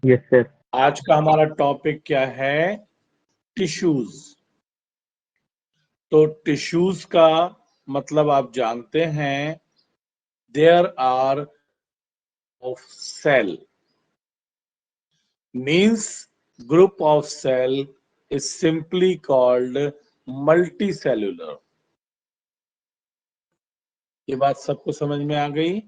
Yes sir. आज का हमारा टॉपिक क्या है? टिश्यूज। तो टिश्यूज का मतलब आप जानते हैं, there are of cell means group of cell is simply called multicellular. ये बात सबको समझ में आ गई?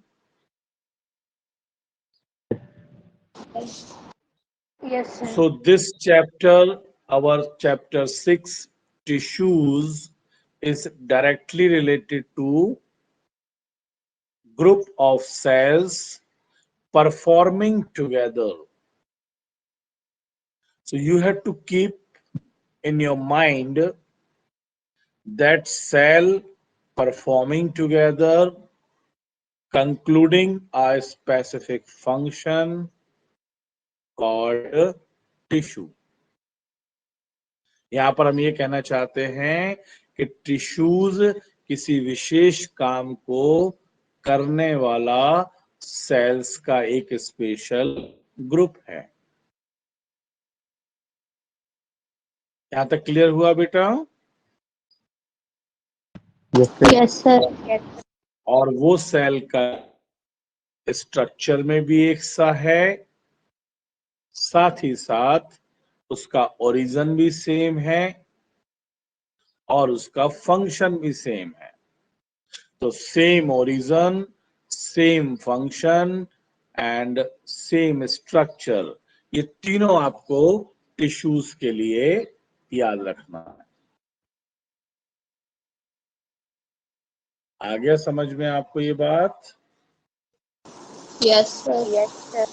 Yes, sir. So this chapter, our chapter 6, tissues, is directly related to group of cells performing together. So you have to keep in your mind that cell performing together, concluding a specific function called tissue. यहाँ पर हम ये कहना चाहते हैं कि tissues किसी विशेष काम को करने वाला सेल्स का एक स्पेशल ग्रुप है। यहाँ तक क्लियर हुआ बेटा? Yes sir. Yes, sir. और वो सेल का स्ट्रक्चर में भी एक सा है, साथ ही साथ उसका ओरिजिन भी सेम है और उसका फंक्शन भी सेम है। तो same origin, same function and same structure, ये तीनों आपको टिश्यूज के लिए याद रखना है। आ गया समझ में आपको ये बात? Yes, sir. Yes, sir.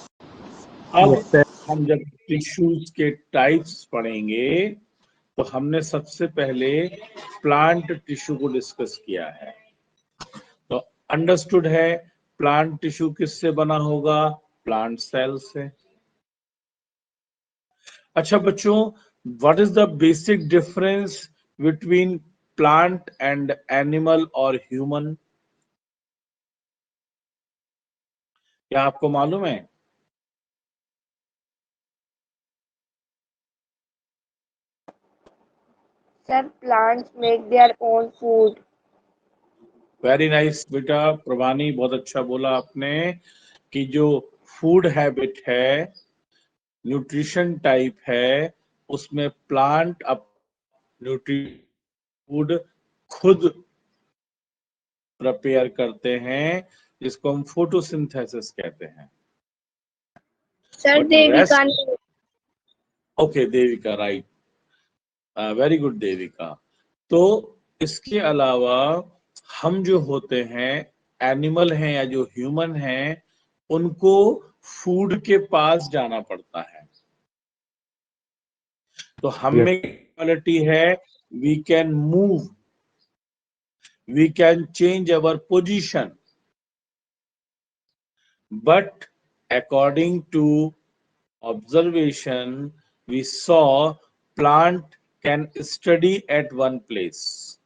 अब यस सर। हम जब टिश्यूज के टाइप्स पढ़ेंगे तो हमने सबसे पहले प्लांट टिश्यू को डिस्कस किया है। तो अंडरस्टूड है प्लांट टिश्यू किससे बना होगा? प्लांट सेल से। अच्छा बच्चों, what is the basic difference between plant and animal और ह्यूमन? क्या आपको मालूम है? Sir, plants make their own food. Very nice बेटा प्रभानी, बहुत अच्छा बोला आपने कि जो फूड हैबिट है, न्यूट्रिशन टाइप है, उसमें प्लांट अब फूड खुद प्रिपेयर करते हैं, जिसको हम फोटोसिंथेसिस कहते हैं। Sir, But Devika. Okay Devika, right, very good Devika. तो इसके अलावा हम जो होते हैं, एनिमल हैं या जो ह्यूमन हैं, उनको फूड के पास जाना पड़ता है। तो हम में क्वालिटी है, we can move, we can change our position, but according to observation we saw plant can study at one place,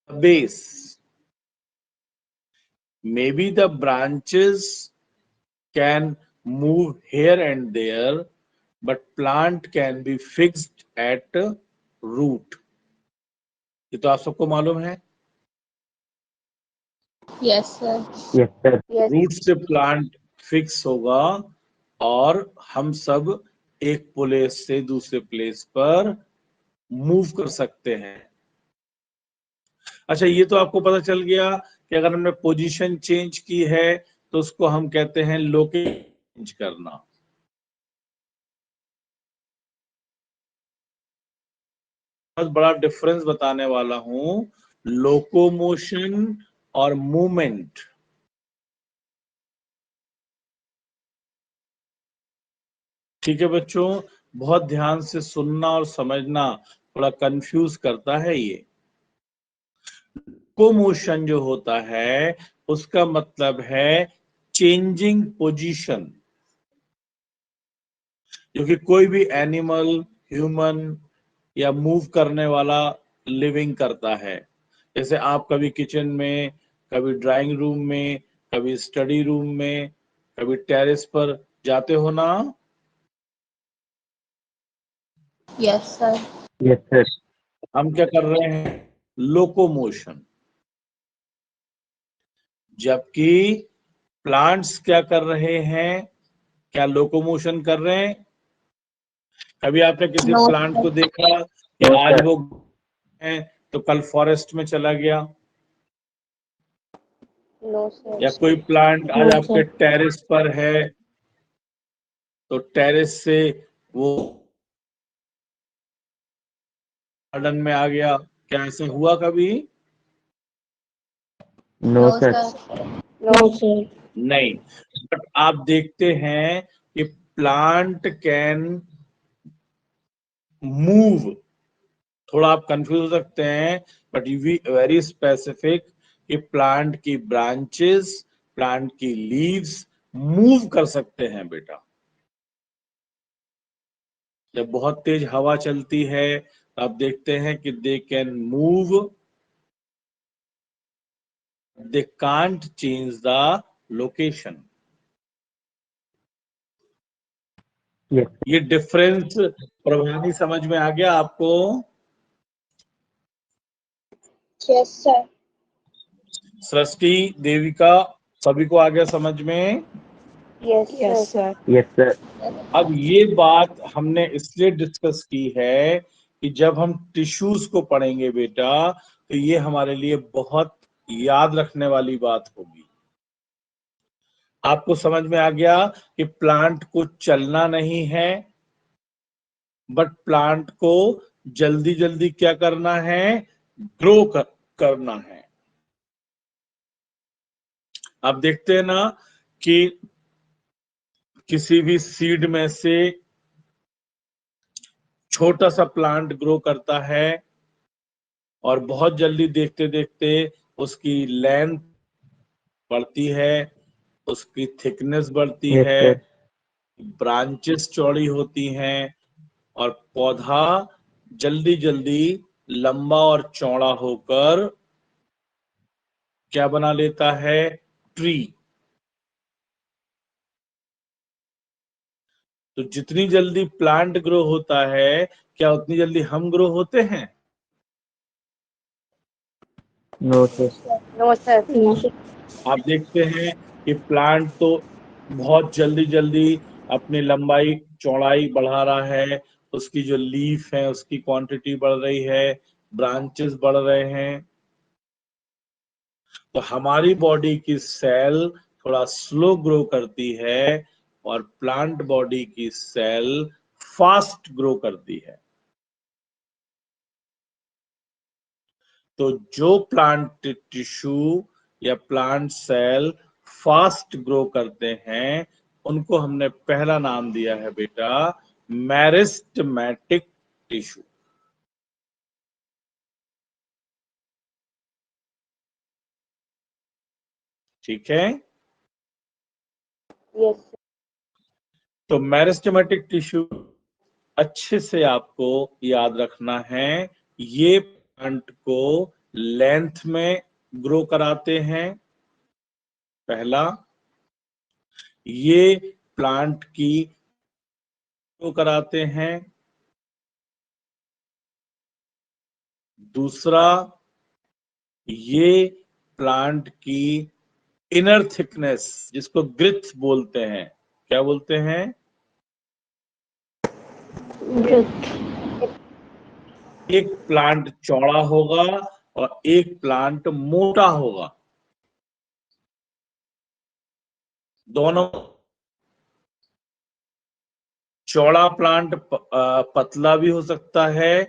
base, maybe the branches can move here and there, but plant can be fixed at root. ये तो आप सबको मालूम है। Yes, sir. Yes sir. Yes. Root से plant fix होगा और हम सब एक प्लेस से दूसरे प्लेस पर मूव कर सकते हैं। अच्छा, ये तो आपको पता चल गया कि अगर हमने पोजीशन चेंज की है तो उसको हम कहते हैं लोकेशन चेंज करना। बहुत बड़ा डिफरेंस बताने वाला हूं, लोकोमोशन और मूवमेंट। ठीक है बच्चों, बहुत ध्यान से सुनना और समझना, थोड़ा कंफ्यूज करता है ये। लोकोमोशन जो होता है उसका मतलब है चेंजिंग पोजीशन, जो कि कोई भी एनिमल, ह्यूमन या मूव करने वाला लिविंग करता है। जैसे आप कभी किचन में, कभी ड्राइंग रूम में, कभी स्टडी रूम में, कभी टेरेस पर जाते हो ना? Yes, sir. Yes, sir. हम क्या कर रहे हैं? लोकोमोशन। जबकि प्लांट्स क्या कर रहे हैं? क्या लोकोमोशन कर रहे हैं? कभी आपने किसी No, प्लांट sir. को देखा कि No, आज sir. वो है तो कल फॉरेस्ट में चला गया? No, sir. या कोई प्लांट आज No, आपके sir. टेरेस पर है तो टेरेस से वो गार्डन में आ गया? क्या ऐसा हुआ कभी? No, sir. No, sir. नहीं। बट आप देखते हैं कि प्लांट कैन मूव। थोड़ा आप कंफ्यूज हो सकते हैं बट वी वेरी स्पेसिफिक कि प्लांट की ब्रांचेस, प्लांट की लीव्स मूव कर सकते हैं बेटा। जब बहुत तेज हवा चलती है तो आप देखते हैं कि they can move, they can't change the location. Yes. ये डिफरेंस प्रभानी समझ में आ गया आपको? Yes, sir. सृष्टि, देविका, सभी को आ गया समझ में? Yes, sir. Yes, sir. अब ये बात हमने इसलिए डिस्कस की है कि जब हम टिश्यूज को पढ़ेंगे बेटा तो ये हमारे लिए बहुत याद रखने वाली बात होगी। आपको समझ में आ गया कि प्लांट को चलना नहीं है बट प्लांट को जल्दी जल्दी क्या करना है? ग्रो करना है। आप देखते हैं ना कि किसी भी सीड में से छोटा सा प्लांट ग्रो करता है और बहुत जल्दी देखते देखते उसकी लेंथ बढ़ती है, उसकी थिकनेस बढ़ती Yes, है, sir. ब्रांचेस चौड़ी होती हैं और पौधा जल्दी जल्दी लंबा और चौड़ा होकर क्या बना लेता है? ट्री। तो जितनी जल्दी प्लांट ग्रो होता है क्या उतनी जल्दी हम ग्रो होते हैं? No, sir. No, sir. No, sir. आप देखते हैं कि प्लांट तो बहुत जल्दी जल्दी अपनी लंबाई चौड़ाई बढ़ा रहा है, उसकी जो लीफ है उसकी क्वांटिटी बढ़ रही है, ब्रांचेस बढ़ रहे हैं। तो हमारी बॉडी की सेल थोड़ा स्लो ग्रो करती है और प्लांट बॉडी की सेल फास्ट ग्रो करती है। तो जो प्लांट टिश्यू या प्लांट सेल फास्ट ग्रो करते हैं उनको हमने पहला नाम दिया है बेटा मेरिस्टेमेटिक टिश्यू। ठीक है? Yes, sir. तो मेरिस्टेमेटिक टिश्यू अच्छे से आपको याद रखना है। ये प्लांट को लेंथ में ग्रो कराते हैं पहला, ये प्लांट की ग्रो कराते हैं दूसरा, ये प्लांट की इनर थिकनेस जिसको ग्रिथ बोलते हैं, क्या बोलते हैं? एक प्लांट चौड़ा होगा और एक प्लांट मोटा होगा। दोनों चौड़ा प्लांट पतला भी हो सकता है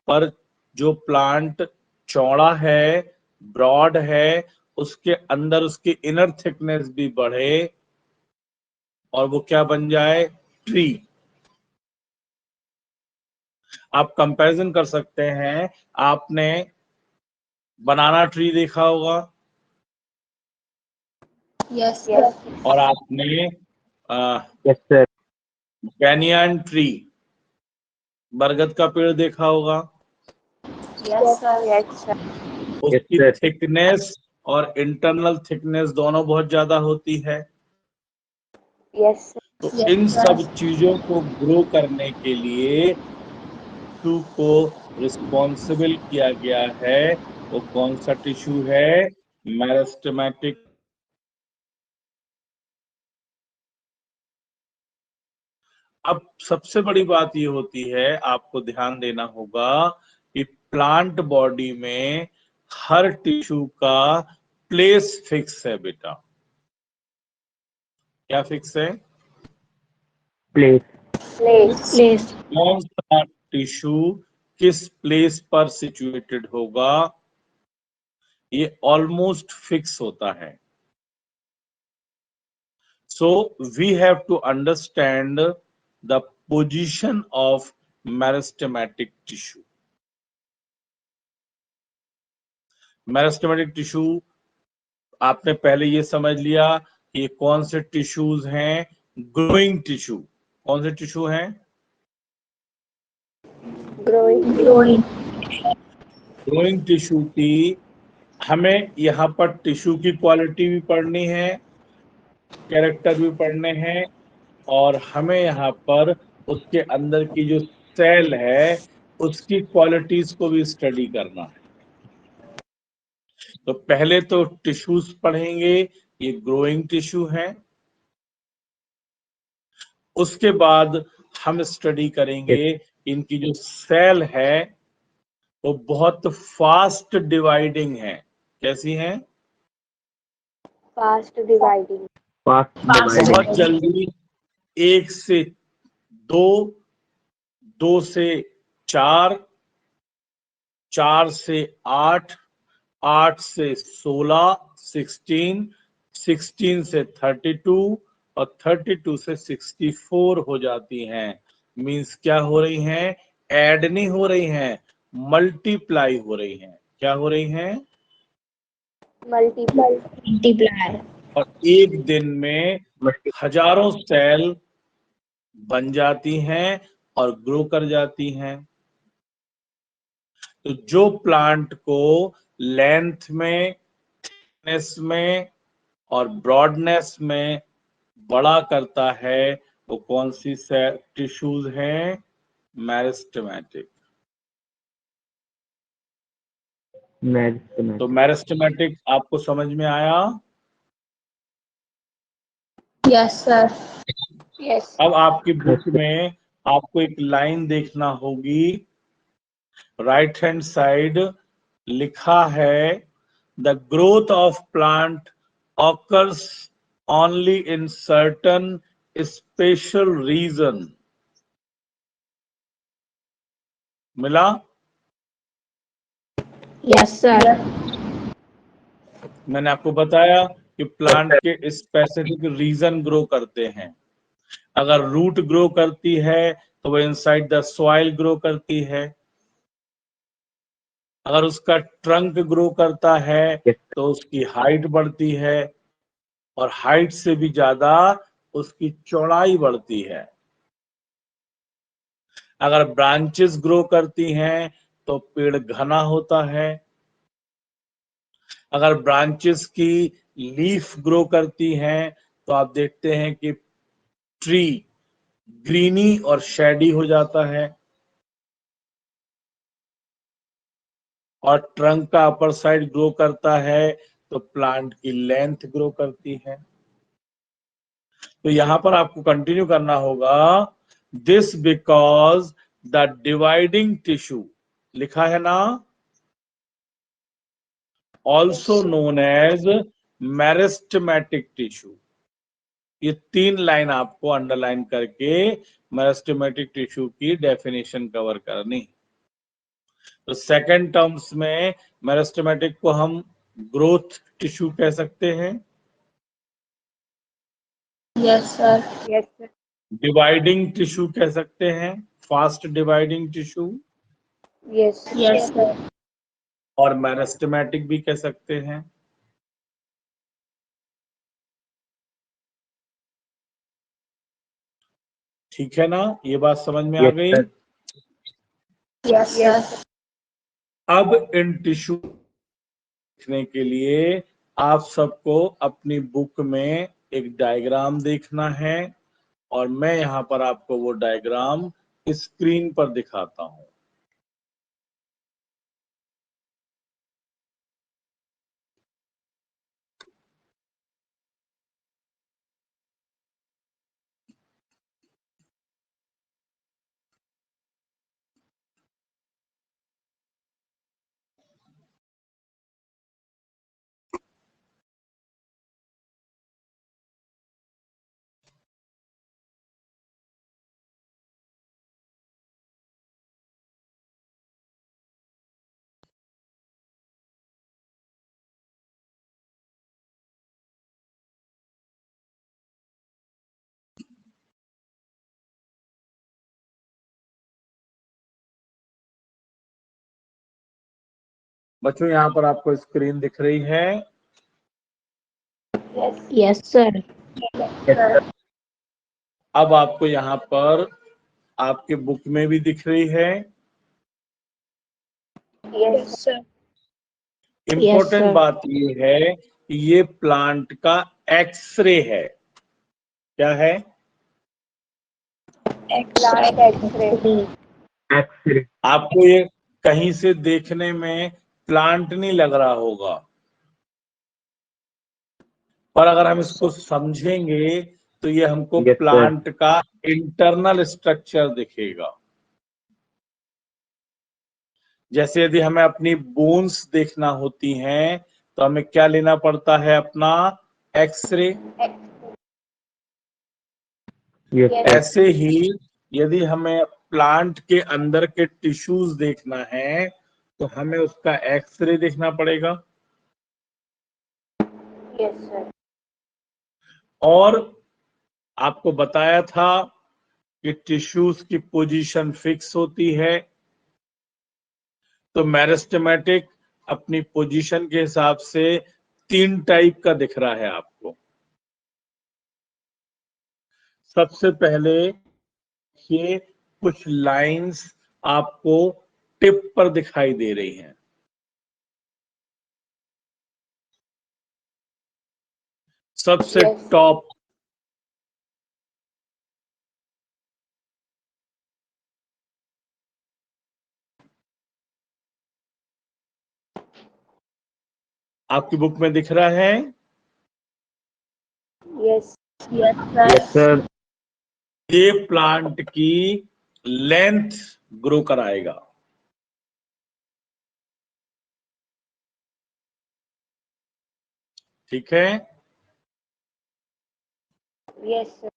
पर जो प्लांट चौड़ा है, ब्रॉड है, उसके अंदर उसकी इनर थिकनेस भी बढ़े और वो क्या बन जाए? ट्री। आप कंपैरिजन कर सकते हैं। आपने बनाना ट्री देखा होगा Yes, sir. और आपने Yes, sir. बैनियन ट्री, बरगद का पेड़ देखा होगा। Yes, sir. Yes, sir. उसकी Yes, sir. थिकनेस और इंटरनल थिकनेस दोनों बहुत ज्यादा होती है। Yes, sir. तो Yes, इन sir. सब चीजों को ग्रो करने के लिए टिश्यू को रिस्पॉन्सिबल किया गया है। वो कौन सा टिश्यू है? मेरिस्टेमेटिक। अब सबसे बड़ी बात ये होती है, आपको ध्यान देना होगा कि प्लांट बॉडी में हर टिश्यू का प्लेस फिक्स है बेटा। क्या फिक्स है? प्लेस। Place. कौन सा टिश्यू किस प्लेस पर सिचुएटेड होगा, ये ऑलमोस्ट फिक्स होता है। So we have to understand the position of meristematic tissue. Meristematic tissue आपने पहले ये समझ लिया कि ये कौन से टिश्यूज हैं। ग्रोइंग टिश्यू कौन से टिश्यू हैं? Growing. ग्रोइंग टिश्यू की हमें यहाँ पर टिश्यू की क्वालिटी भी पढ़नी है, कैरेक्टर भी पढ़ने हैं, और हमें यहाँ पर उसके अंदर की जो सेल है उसकी क्वालिटीज को भी स्टडी करना है। तो पहले तो टिश्यूज पढ़ेंगे, ये ग्रोइंग टिश्यू है। उसके बाद हम स्टडी करेंगे इनकी जो सेल है वो बहुत फास्ट डिवाइडिंग है। कैसी है? Fast dividing. फास्ट बहुत डिवाइडिंग। जल्दी 1 से 2, 2 से 4, 4 से 8, 8 से 16, 16, 16 से 32 और 32 से 64 हो जाती हैं। मींस क्या हो रही हैं? ऐड नहीं हो रही हैं, मल्टीप्लाई हो रही हैं। क्या हो रही हैं? Multiply. और एक दिन में हजारों सेल बन जाती हैं और ग्रो कर जाती हैं। तो जो प्लांट को लेंथ में, थिकनेस में और ब्रॉडनेस में बड़ा करता है वो कौन सी टिश्यूज हैं? मेरिस्टेमेटिक। तो मेरिस्टेमेटिक आपको समझ में आया? Yes, sir. Yes. अब आपकी बुक में आपको एक लाइन देखना होगी, राइट हैंड साइड लिखा है the growth of plant occurs only in certain special region। मिला? Yes, sir. मैंने आपको बताया कि प्लांट के स्पेसिफिक रीजन ग्रो करते हैं। अगर रूट ग्रो करती है तो वो इनसाइड द सॉइल ग्रो करती है। अगर उसका ट्रंक ग्रो करता है तो उसकी हाइट बढ़ती है, और हाइट से भी ज्यादा उसकी चौड़ाई बढ़ती है। अगर ब्रांचेस ग्रो करती हैं तो पेड़ घना होता है। अगर ब्रांचेस की लीफ ग्रो करती हैं तो आप देखते हैं कि ट्री ग्रीनी और शेडी हो जाता है, और ट्रंक का अपर साइड ग्रो करता है तो प्लांट की लेंथ ग्रो करती है। तो यहां पर आपको कंटिन्यू करना होगा, this because the dividing tissue लिखा है ना, also known as meristematic tissue. ये 3 लाइन आपको अंडरलाइन करके मेरिस्टेमेटिक टिश्यू की डेफिनेशन कवर करनी। तो सेकंड टर्म्स में मेरिस्टेमेटिक को हम ग्रोथ टिश्यू कह सकते हैं, Yes, sir. Yes, sir. Dividing tissue कह सकते हैं, fast dividing tissue, Yes. Yes, sir. और मेरिस्टेमेटिक भी कह सकते हैं। ठीक है ना? ये बात समझ में आ गई? Yes, sir. अब इन टिश्यू लिखने के लिए आप सबको अपनी बुक में एक डायग्राम देखना है और मैं यहाँ पर आपको वो डायग्राम स्क्रीन पर दिखाता हूँ। बच्चों यहाँ पर आपको स्क्रीन दिख रही है? Yes, sir. अब आपको यहाँ पर आपके बुक में भी दिख रही है। Yes, sir. Important sir. बात ये है कि ये प्लांट का एक्सरे है। क्या है? Plant X-ray. एक्सरे। आपको ये कहीं से देखने में प्लांट नहीं लग रहा होगा, पर अगर हम इसको समझेंगे तो ये हमको Yes, sir. प्लांट का इंटरनल स्ट्रक्चर दिखेगा। जैसे यदि हमें अपनी बोन्स देखना होती हैं तो हमें क्या लेना पड़ता है? अपना एक्सरे। Yes, sir. ऐसे ही यदि हमें प्लांट के अंदर के टिश्यूज देखना है तो हमें उसका एक्सरे देखना पड़ेगा। Yes, sir. और आपको बताया था कि टिश्यूज की पोजीशन फिक्स होती है, तो मेरिस्टेमेटिक अपनी पोजीशन के हिसाब से 3 टाइप का दिख रहा है आपको। सबसे पहले ये कुछ लाइंस आपको टिप पर दिखाई दे रही हैं। सबसे Yes. टॉप आपकी बुक में दिख रहा है। Yes. Yes, sir. Yes, sir. ये प्लांट की लेंथ ग्रो कराएगा। ठीक है? Yes, sir.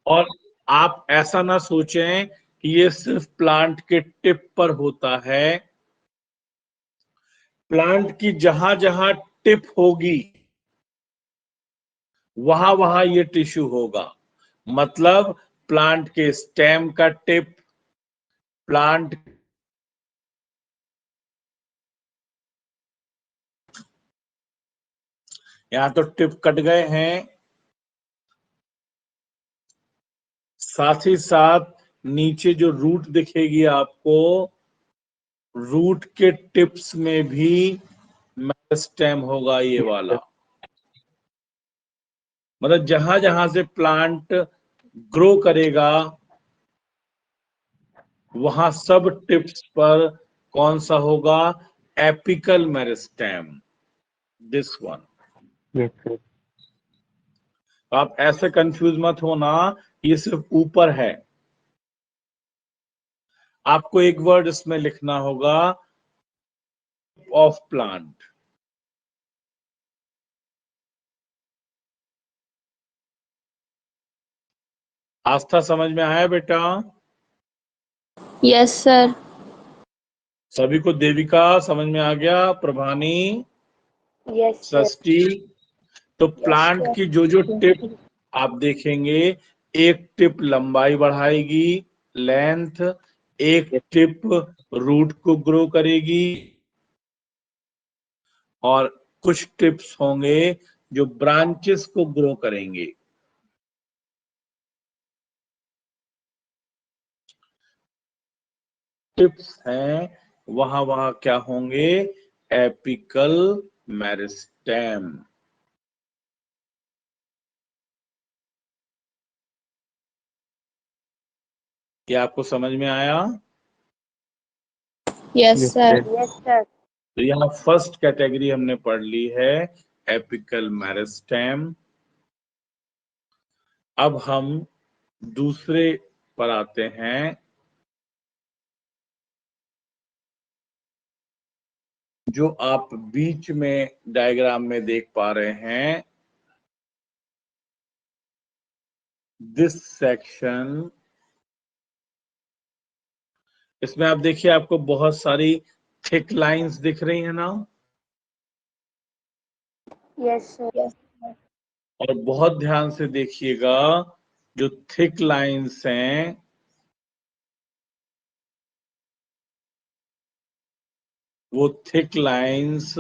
और आप ऐसा ना सोचें कि ये सिर्फ प्लांट के टिप पर होता है। प्लांट की जहां जहां टिप होगी वहां वहां ये टिश्यू होगा। मतलब प्लांट के स्टेम का टिप, प्लांट यहां तो टिप कट गए हैं, साथ ही साथ नीचे जो रूट दिखेगी आपको, रूट के टिप्स में भी मेरिस्टेम होगा ये वाला। मतलब जहां जहां से प्लांट ग्रो करेगा वहां सब टिप्स पर कौन सा होगा? Apical meristem, this one. Yes, sir. आप ऐसे कंफ्यूज मत होना, ये सिर्फ ऊपर है। आपको एक वर्ड इसमें लिखना होगा, ऑफ प्लांट। आस्था समझ में आया बेटा? Yes, sir. सभी को देविका समझ में आ गया? Prabhani, Yes, sir. सृष्टि? तो Yes, प्लांट sir. की जो जो टिप आप देखेंगे, एक टिप लंबाई बढ़ाएगी, लेंथ, एक टिप रूट को ग्रो करेगी, और कुछ टिप्स होंगे जो ब्रांचेस को ग्रो करेंगे। टिप्स हैं वहां वहां क्या होंगे? Apical meristem. ये आपको समझ में आया? Yes, Yes, sir. sir. Yes, sir. तो यहाँ फर्स्ट कैटेगरी हमने पढ़ ली है, एपिकल मेरिस्टेम। अब हम दूसरे पर आते हैं, जो आप बीच में डायग्राम में देख पा रहे हैं। दिस सेक्शन, इसमें आप देखिए आपको बहुत सारी थिक लाइंस दिख रही है ना, Yes, sir. Yes. और बहुत ध्यान से देखिएगा, जो थिक लाइंस हैं वो थिक लाइंस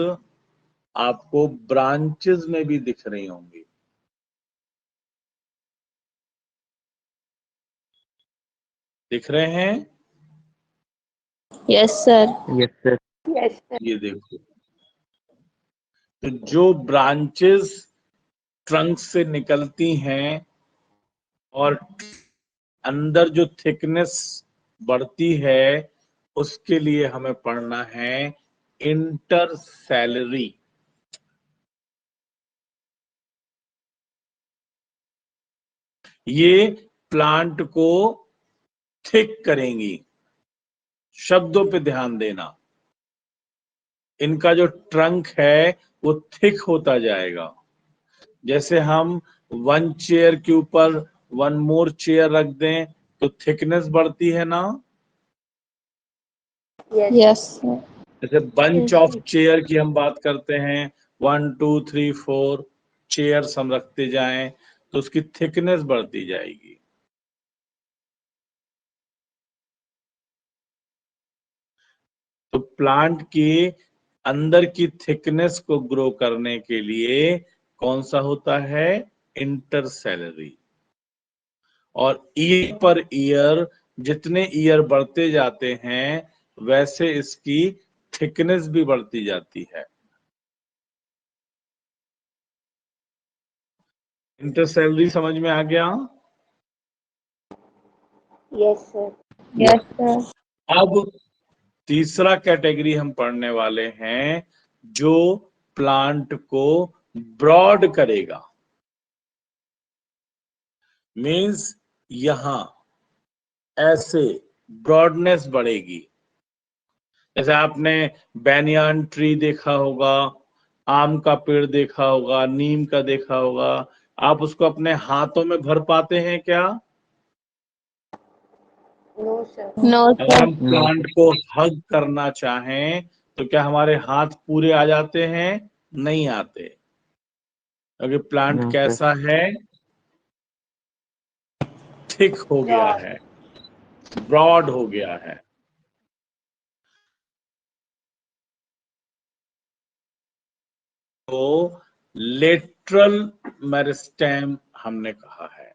आपको ब्रांचेस में भी दिख रही होंगी। दिख रहे हैं? Yes, sir. Yes, sir. Yes, sir. ये देखो, तो जो ब्रांचेस ट्रंक से निकलती हैं और अंदर जो थिकनेस बढ़ती है, उसके लिए हमें पढ़ना है इंटरसेलरी। ये प्लांट को थिक करेंगी। शब्दों पे ध्यान देना, इनका जो ट्रंक है वो थिक होता जाएगा। जैसे हम वन चेयर के ऊपर वन मोर चेयर रख दें तो थिकनेस बढ़ती है ना। Yes. Yes, sir. जैसे बंच ऑफ चेयर की हम बात करते हैं, 1 2 3 4 चेयर्स हम रखते जाएं तो उसकी थिकनेस बढ़ती जाएगी। तो प्लांट की अंदर की थिकनेस को ग्रो करने के लिए कौन सा होता है? इंटरसेलरी। और ईयर पर ईयर, जितने ईयर बढ़ते जाते हैं वैसे इसकी थिकनेस भी बढ़ती जाती है। इंटरसेलरी समझ में आ गया? Yes, sir. Yes, sir. अब तीसरा कैटेगरी हम पढ़ने वाले हैं, जो प्लांट को ब्रॉड करेगा। मीन्स यहां ऐसे ब्रॉडनेस बढ़ेगी। जैसे आपने बैनियान ट्री देखा होगा, आम का पेड़ देखा होगा, नीम का देखा होगा, आप उसको अपने हाथों में भर पाते हैं क्या? No, sir. No, अगर sir. हम No, प्लांट को हग करना चाहें तो क्या हमारे हाथ पूरे आ जाते हैं? नहीं आते, क्योंकि प्लांट no, sir. कैसा है? थिक हो गया Broad. है, ब्रॉड हो गया है। तो लेटरल मेरिस्टेम हमने कहा है।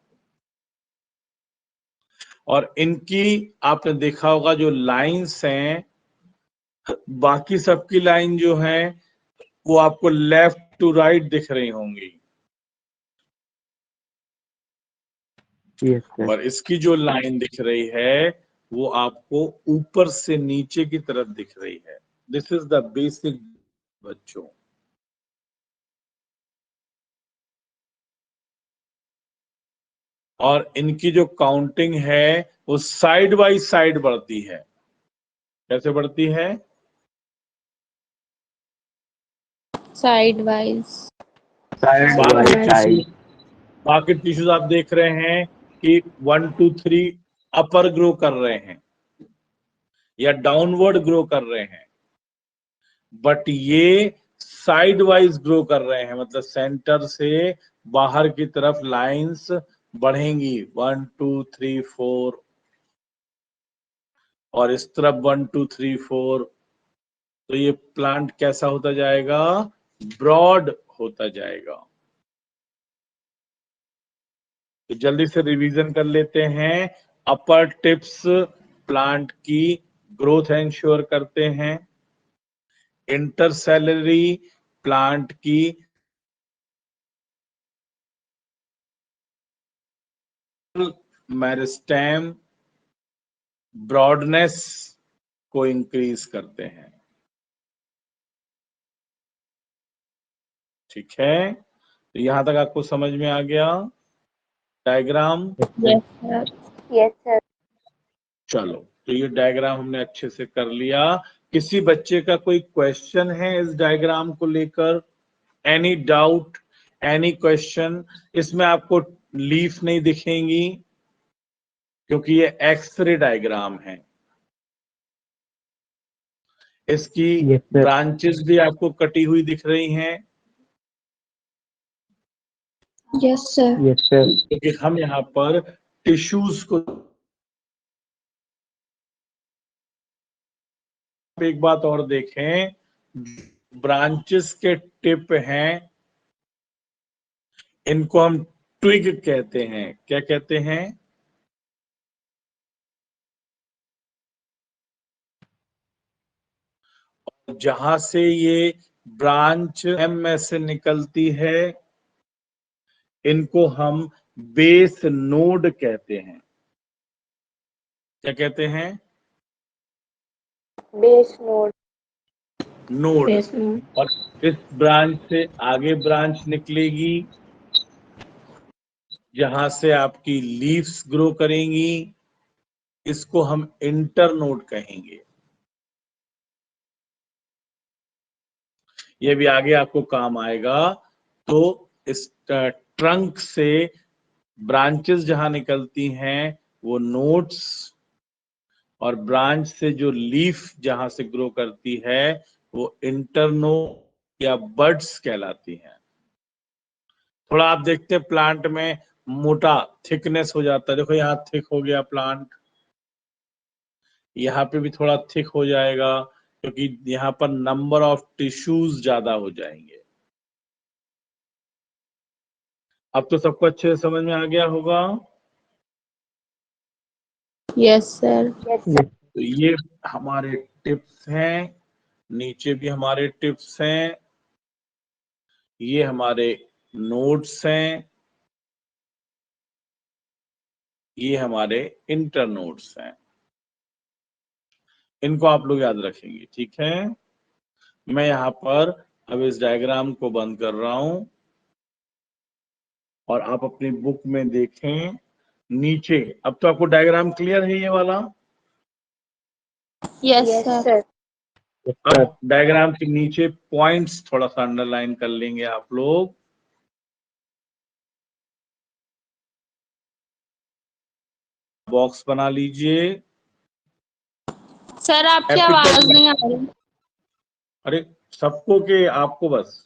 और इनकी आपने देखा होगा जो लाइंस हैं, बाकी सबकी लाइन जो है वो आपको लेफ्ट टू राइट दिख रही होंगी, Yes, sir. और इसकी जो लाइन दिख रही है वो आपको ऊपर से नीचे की तरफ दिख रही है। दिस इज द बेसिक बच्चों। और इनकी जो काउंटिंग है वो साइड बाय साइड बढ़ती है। कैसे बढ़ती है? Sidewise. Side by बाकी टिश्यू, side. बाकी टिश्यूज आप देख रहे हैं कि 1 2 3 अपर ग्रो कर रहे हैं या डाउनवर्ड ग्रो कर रहे हैं, बट ये साइड वाइज ग्रो कर रहे हैं। मतलब सेंटर से बाहर की तरफ लाइंस बढ़ेंगी, 1 2 3 4, और इस तरफ 1 2 3 4। तो ये प्लांट कैसा होता जाएगा? ब्रॉड होता जाएगा। तो जल्दी से रिवीजन कर लेते हैं। अपर टिप्स प्लांट की ग्रोथ एंश्योर करते हैं। इंटरसेलरी प्लांट की मेरिस्टेम ब्रॉडनेस को इंक्रीज करते हैं। ठीक है, तो यहां तक आपको समझ में आ गया diagram? Yes, sir. Yes, sir. चलो, तो ये डायग्राम हमने अच्छे से कर लिया। किसी बच्चे का कोई क्वेश्चन है इस डायग्राम को लेकर? Any doubt, any question? इसमें आपको लीफ नहीं दिखेंगी क्योंकि ये एक्सरे डायग्राम है। इसकी Yes, sir. ब्रांचेस भी आपको कटी हुई दिख रही हैं Yes, sir. Yes, sir. क्योंकि हम यहाँ पर टिश्यूज को। एक बात और देखें, ब्रांचेस के टिप हैं, इनको हम ट्विग कहते हैं। क्या कहते हैं? जहां से ये ब्रांच एम में से निकलती है, इनको हम बेस नोड कहते हैं। क्या कहते हैं? Base node. Node. Base node. और इस ब्रांच से आगे ब्रांच निकलेगी जहां से आपकी लीव्स ग्रो करेंगी, इसको हम इंटरनोड कहेंगे। ये भी आगे आपको काम आएगा। तो इस ट्रंक से ब्रांचेस जहां निकलती हैं वो नोड्स, और ब्रांच से जो लीफ जहां से ग्रो करती है वो इंटरनोड या बड्स कहलाती हैं। थोड़ा आप देखते हैं प्लांट में मोटा थिकनेस हो जाता है। देखो यहाँ थिक हो गया प्लांट, यहाँ पे भी थोड़ा थिक हो जाएगा क्योंकि यहाँ पर नंबर ऑफ टिश्यूज ज्यादा हो जाएंगे। अब तो सबको अच्छे से समझ में आ गया होगा। Yes, sir. Yes, sir. तो ये हमारे टिप्स हैं, नीचे भी हमारे टिप्स हैं, ये हमारे नोड्स हैं, ये हमारे इंटर नोड्स हैं। इनको आप लोग याद रखेंगे, ठीक है? मैं यहाँ पर अब इस डायग्राम को बंद कर रहा हूं और आप अपनी बुक में देखें नीचे। अब तो आपको डायग्राम क्लियर है ये वाला? Yes, sir. Yes, sir. अब डायग्राम के नीचे पॉइंट्स थोड़ा सा अंडरलाइन कर लेंगे आप लोग। बॉक्स बना लीजिए। सर आपकी Epical- आवाज नहीं आ रही। अरे सबको के आपको बस?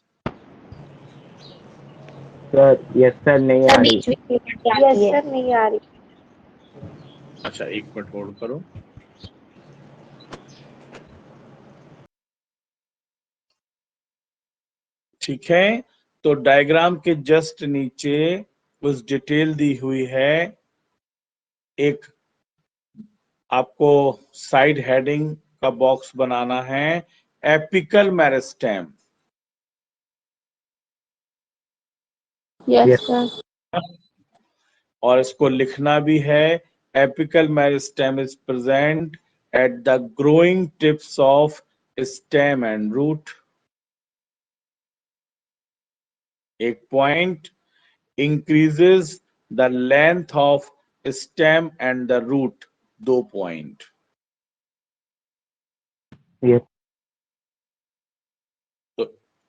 Sir, yes, sir, नहीं आ रही। बीच में Yes, sir. नहीं आ रही। अच्छा, एक मिनट होल्ड करो। ठीक है, तो डायग्राम के जस्ट नीचे कुछ डिटेल दी हुई है। एक आपको साइड हेडिंग का बॉक्स बनाना है, apical meristem. Yes, Yes. sir. और इसको लिखना भी है, apical meristem is present at the growing tips of stem and root. एक point, increases the length of stem and the root। 2 point. Yes. तो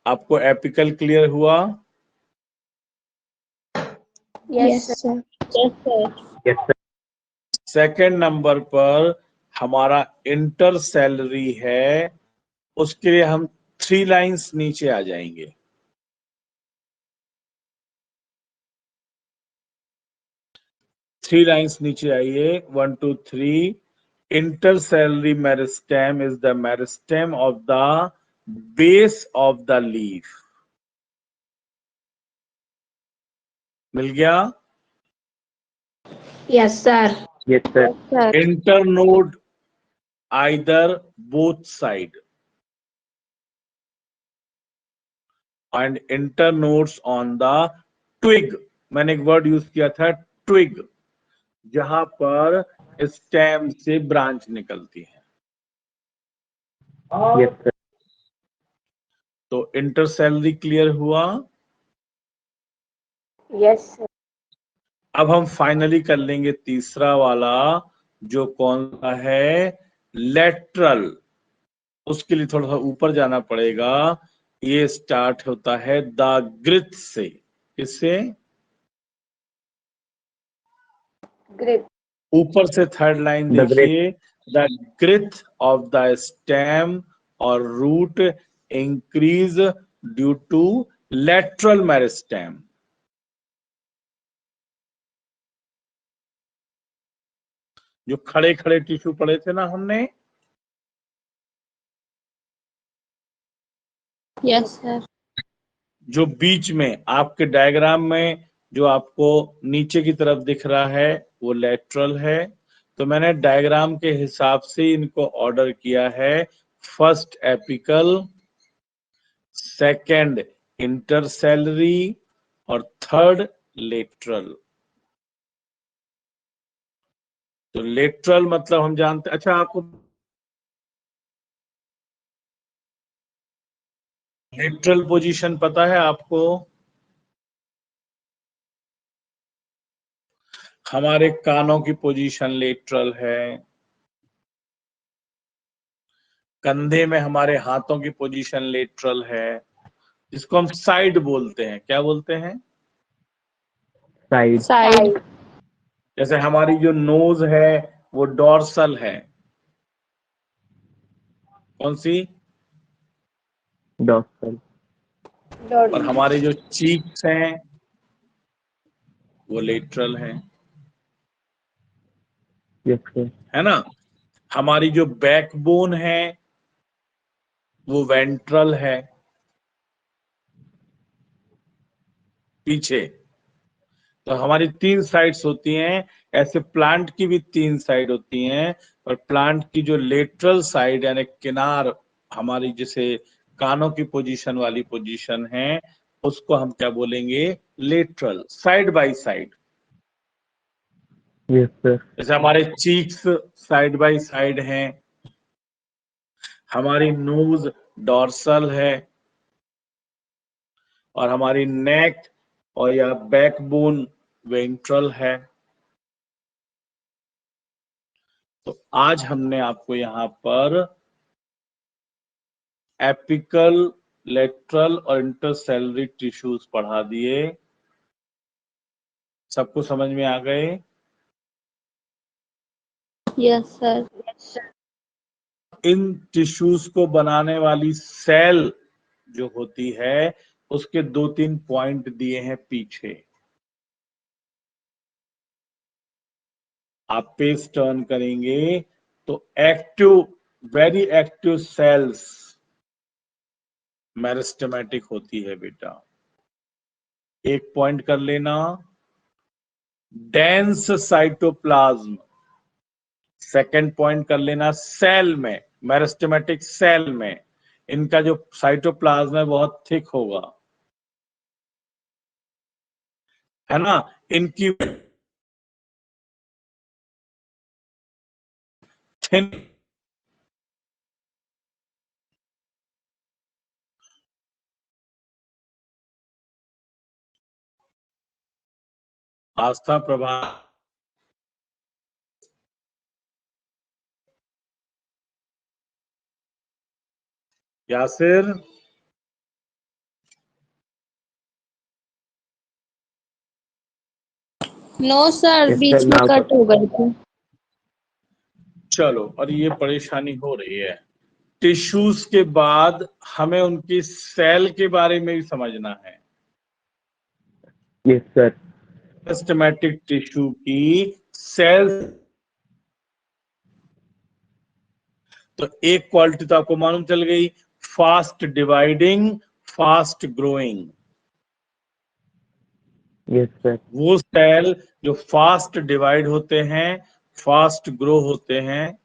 आपको एपिकल क्लियर हुआ? Yes, sir. Yes, sir. Yes, sir. Second number पर हमारा इंटरसेलरी है, उसके लिए हम 3 लाइंस नीचे आ जाएंगे। थ्री लाइंस नीचे आइए, 1 2 3। Intercalary meristem is the meristem of the base of the leaf. मिल गया? Yes, sir. Yes, sir. Yes, sir. Internode either both side and internodes on the twig। मैंने एक वर्ड यूज किया था, ट्विग, जहां पर स्टेम से ब्रांच निकलती है। Yes sir. तो इंटरसेलरी क्लियर हुआ। Yes sir. अब हम फाइनली कर लेंगे तीसरा वाला, जो कौन सा है, लेटरल। उसके लिए थोड़ा सा ऊपर जाना पड़ेगा। ये स्टार्ट होता है द ग्रिथ से। किससे? ग्रिप। ऊपर से थर्ड लाइन The grip. देखिए, the girth of the stem और root increase due to lateral meristem. जो खड़े खड़े टिश्यू पढ़े थे ना हमने, यस सर। जो बीच में आपके डायग्राम में जो आपको नीचे की तरफ दिख रहा है वो लेटरल है। तो मैंने डायग्राम के हिसाब से इनको ऑर्डर किया है। फर्स्ट एपिकल, सेकंड इंटरसेलरी और थर्ड लेटरल। तो लेटरल मतलब हम जानते, अच्छा आपको लेटरल पोजीशन पता है आपको? हमारे कानों की पोजीशन लेटरल है, कंधे में हमारे हाथों की पोजीशन लेटरल है, जिसको हम साइड बोलते हैं। क्या बोलते हैं? साइड। साइड। जैसे हमारी जो नोज है वो डॉर्सल है। कौन सी? डॉर्सल। और हमारे जो चीक्स हैं वो लेटरल है। Yes sir. है ना? हमारी जो बैकबोन है वो वेंट्रल है, पीछे। तो हमारी 3 साइड्स होती हैं। ऐसे प्लांट की भी 3 साइड होती हैं, और प्लांट की जो लेटरल साइड यानी किनार, हमारी जिसे कानों की पोजीशन वाली पोजीशन है, उसको हम क्या बोलेंगे? Lateral, side by side. Yes sir. जैसे हमारे चीक्स साइड बाय साइड हैं, हमारी नोज डॉर्सल है, और हमारी नेक और या बैकबोन वेंट्रल है। तो आज हमने आपको यहाँ पर एपिकल, लेटरल और इंटरसेलरी टिश्यूज पढ़ा दिए। सबको समझ में आ गए? Yes sir. इन टिश्यूज को बनाने वाली सेल जो होती है, उसके 2-3 पॉइंट दिए हैं पीछे। आप पेज टर्न करेंगे तो active, very active cells meristematic होती है बेटा। एक पॉइंट कर लेना, डेंस साइटोप्लाज्म। सेकंड पॉइंट कर लेना, सेल में, मेरिस्टेमेटिक सेल में इनका जो साइटोप्लाज्म है बहुत थिक होगा, है ना? इनकी थिन, Astha Prabha, Yasir, no sir, Yes, बीच sir, में now कट हो गई थी। चलो। और ये परेशानी हो रही है। टिश्यूज के बाद हमें उनकी सेल के बारे में भी समझना है। Yes sir. सिस्टमैटिक टिश्यू की सेल, तो एक क्वालिटी तो आपको मालूम चल गई, fast dividing, fast growing. Yes sir. वो सेल जो फास्ट डिवाइड होते हैं, फास्ट ग्रो होते हैं।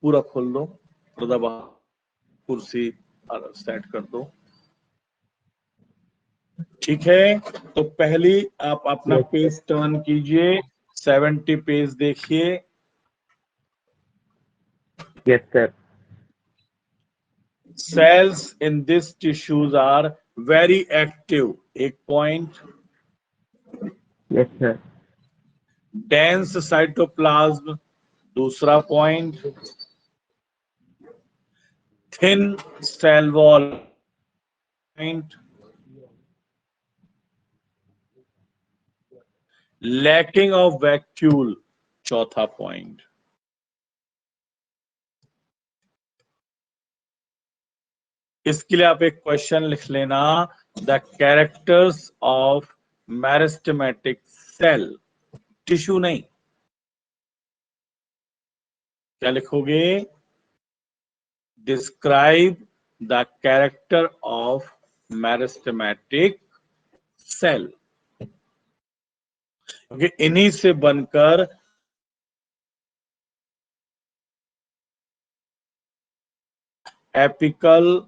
पूरा खोल दो, पर्दा बाहर, कुर्सी सेट कर दो। ठीक है, तो पहली आप अपना Yes, sir. पेज टर्न कीजिए 70 पेज देखिए। Yes, sir. Cells in this tissues are very active, एक point। Yes, sir. Dense cytoplasm, दूसरा point। Thin cell wall, point। Lacking of vacuole, चौथा point। इसके लिए आप एक क्वेश्चन लिख लेना, the characters of meristematic cell, tissue नहीं, क्या लिखोगे? Describe the character of meristematic cell, क्योंकि इन्हीं से बनकर एपिकल,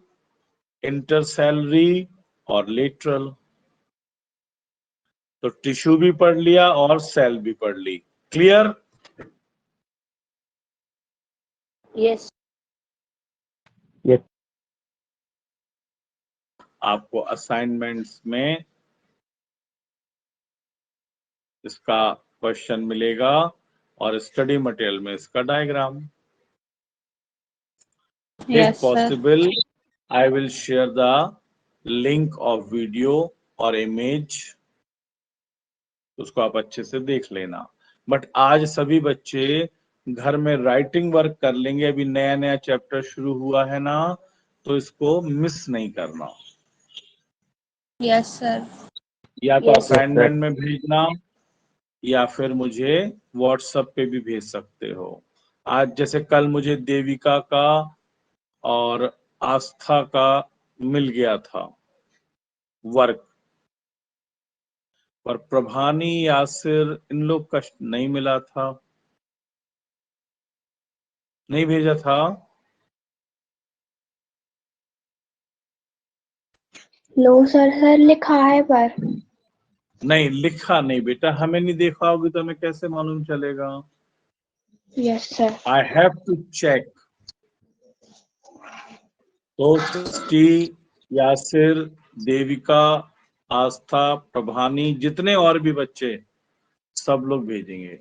इंटरसेलरी और लेटरल। तो टिश्यू भी पढ़ लिया और सेल भी पढ़ ली। क्लियर? Yes. Yes. आपको असाइनमेंट्स में इसका क्वेश्चन मिलेगा और स्टडी मटेरियल में इसका diagram. Yes, If sir. possible, I will share the link of video or image, उसको आप अच्छे से देख लेना। बट आज सभी बच्चे घर में राइटिंग वर्क कर लेंगे, अभी नया नया चैप्टर शुरू हुआ है ना, तो इसको मिस नहीं करना। Yes, sir. या तो Yes. असाइनमेंट में भेजना या फिर मुझे व्हाट्सएप पे भी भेज सकते हो। आज जैसे कल मुझे देविका का और आस्था का मिल गया था वर्क, पर प्रभानी, यासिर, इन लोग का नहीं मिला था, नहीं भेजा था। लो सर लिखा है पर नहीं लिखा नहीं बेटा, हमें नहीं देखा होगी तो हमें कैसे मालूम चलेगा? Yes sir. I have to check. तो सृष्टि, यासिर, देविका, आस्था, प्रभानी, जितने और भी बच्चे, सब लोग भेजेंगे।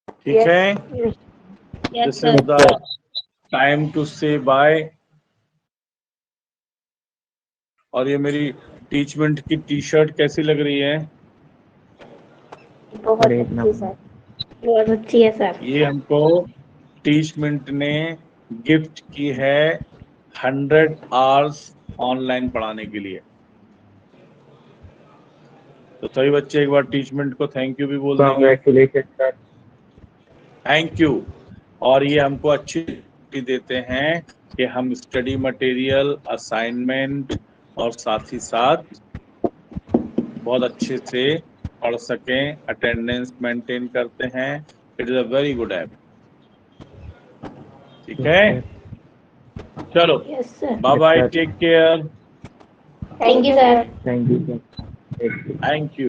ठीक है? Yes, this sir. Is the time to say bye. और ये मेरी टीचमेंट की टी शर्ट कैसी लग रही है? बहुत अरे, अच्छी सर, बहुत अच्छी है सर। ये हमको टीचमेंट ने गिफ्ट की है 100 आवर्स ऑनलाइन पढ़ाने के लिए। तो सभी बच्चे एक बार टीचमेंट को थैंक यू भी बोल देंगे। Congratulations, sir. Thank you. और ये हमको अच्छी छुट्टी देते हैं कि हम स्टडी मटेरियल, असाइनमेंट और साथ ही साथ बहुत अच्छे से पढ़ सकें, अटेंडेंस मेंटेन करते हैं। It is a very good app. ठीक है, चलो yes sir, bye bye, sir. Take care, thank you sir. Thank you, sir. Thank you.